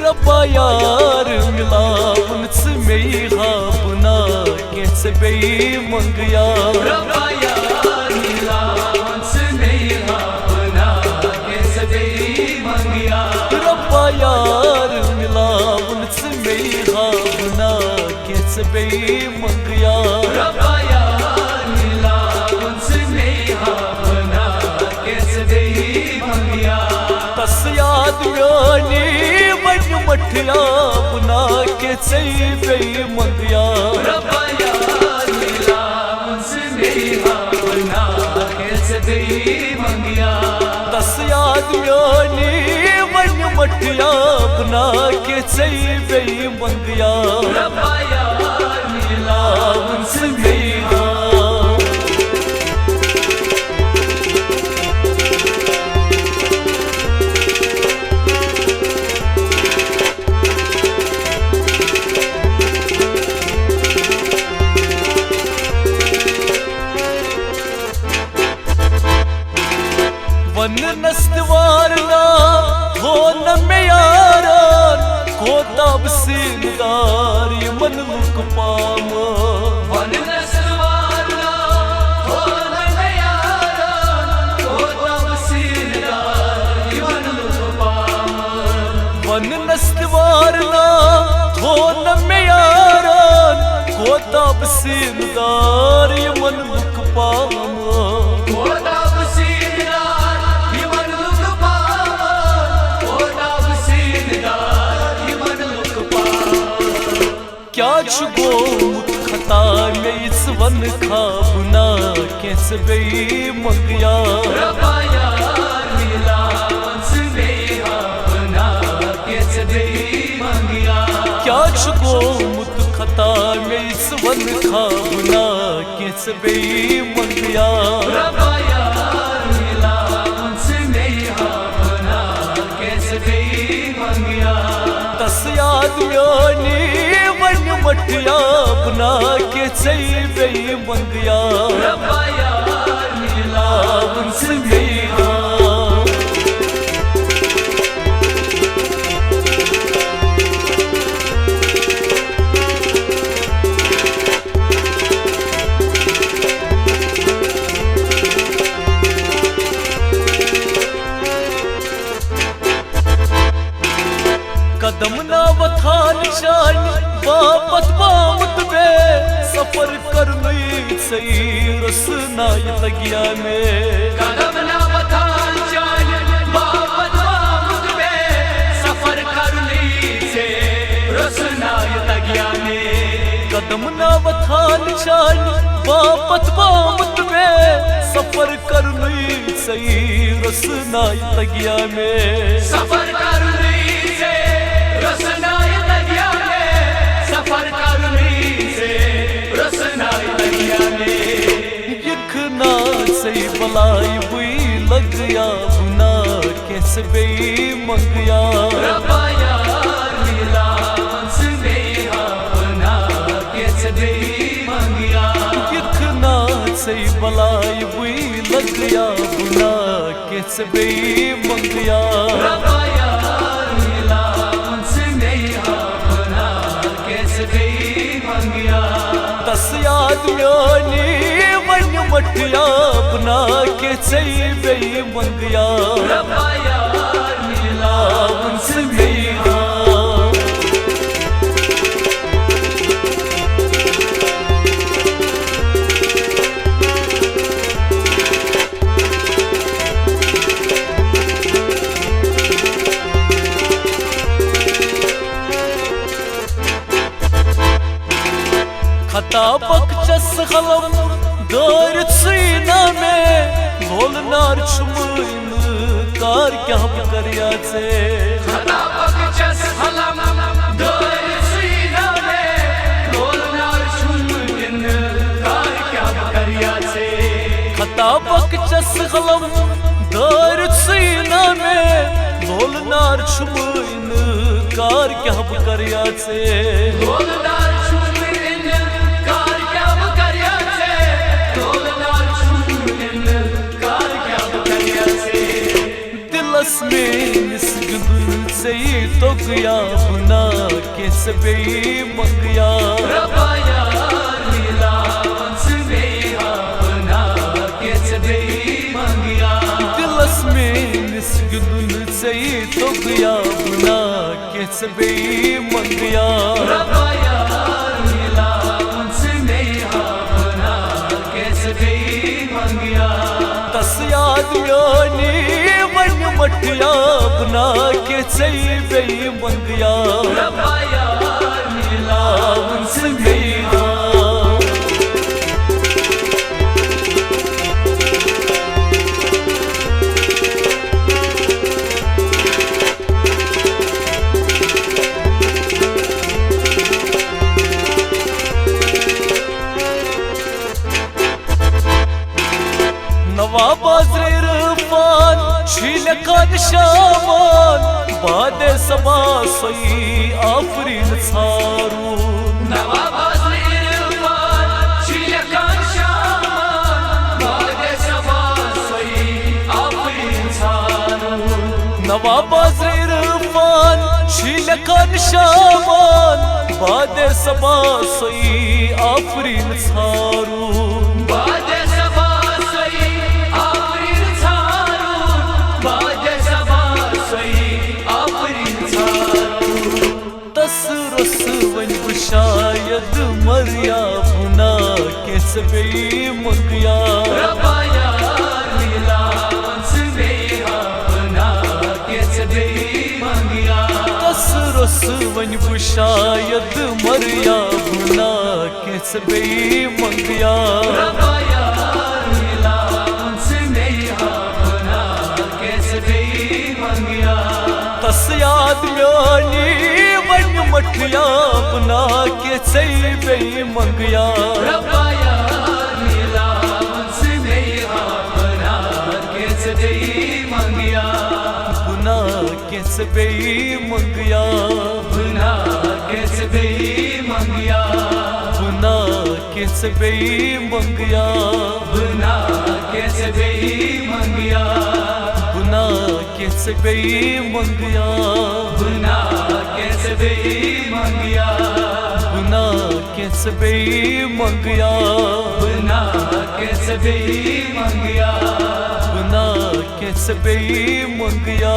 रब्बा यार मिलावन से मेरी हाबना कैसे बेई मंगया रब्बा यार मिलावन से मेरी हाबना कैसे बेई मंगया रब्बा यार मिलावन से मेरी हाबना कैसे बेई मंगया रब्बा यार मिलावन से मेरी हाबना कैसे बेई मंगया तस याद यानी मठिया बना के सही बेई मंगया रब्बा यार मिलावन से मेरी हाबना कैसे बेई मंगया तस याद यानी मठिया बना के सही बेई मंगया रब्बा यार मिलावन से मेरी वन नस्तवारना हो न में यारान को तब सीनदार ये मन लुक पाम वन नस्तवारना हो न में यारान को तब सीनदार ये मन लुक पाम वन नस्तवारना हो न में यारान को तब सीनदार ये मन लुक पाम क्या छुगो खता में इस वन खाबना कैसे बेई मंगया रब्बा यार मिलावन से मेरी हाबना कैसे बेई मंगया क्या छुगो खता में इस वन खाबना कैसे बेई मंगया रब्बा यार मिलावन से मेरी हाबना कैसे बेई मंगया तस याद यानी मठिया बना के सही बेई मंगया रब्बा यार मिलावन से मेरी कदम ना वथान चाल वापस बामत में सफर करनी सही रसना लगिया में कदम ना वथान चाल वापस बामत में सफर करनी से रसना लगिया में कदम ना वथान चाल वापस बामत में सफर करनी सही रसना लगिया में सफर करनी रसना लगिया में सफर करनी से रसना लगिया में यखना सही बलाई हुई लग गया बुना कैसे बेई मंगया रब्बा यार मिलावन से मेरी हाबना कैसे बेई मंगया यखना सही बलाई हुई लग गया बुना कैसे बेई मंगया रब्बा यार मिलावन से मेरी हाबना कैसे बेई मंगया तस याद यानी मठिया बना के सही बेई मंगया रब्बा यार मिलावन से मेरी खता बकचस खलम दौर सीना में बोल नार छुमइन कार क्या करिया से खता बकचस खलम दौर सीना में बोल नार छुमइन कार क्या करिया से खता बकचस खलम दौर सीना में बोल नार छुमइन कार क्या करिया से सही तो गया बुना के सबे मंगया रब्बा यार मिला उनसे अपना के सबे मंगिया दिलस में निस्गुन सही तो गया बुना के सबे मंगया रब्बा यार मिला उनसे अपना के सबे मंगिया तस याद योनी वन मटिया बना के सही बे मंगया रब्बा यार मिला उनसे मेरा नवाबाज़े रफ़ान शीलकान शामान बाद सबा सोई आफरीन सारून नवाबाज़े रफ़ान शीलकान शामान बाद सबा सोई आफरीन सारून नवाबाज़े रफ़ान शीलकान शामान बाद सबा सोई आफरीन सारून शायद मरिया बुना के सबे मंगया रब्बा यार मिला उनसे अपना के सबे मंगिया तस रस वन शायद मरिया बुना के सबे मंगया रब्बा यार मिला उनसे अपना के सबे मंगिया तस याद म्यानी मठिया बना के सही बे मंगया रब्बा यार मिला उनसे अपना के सबे मंगिया बुना के सबे मंगया बुना के सबे मंगिया बुना के सबे मंगया बुना के सबे मंगिया बुना के सबे मंगया बुना के सबे मंगिया बुना के सबे मंगया बुना के सबे मंगिया बुना के सबे मंगया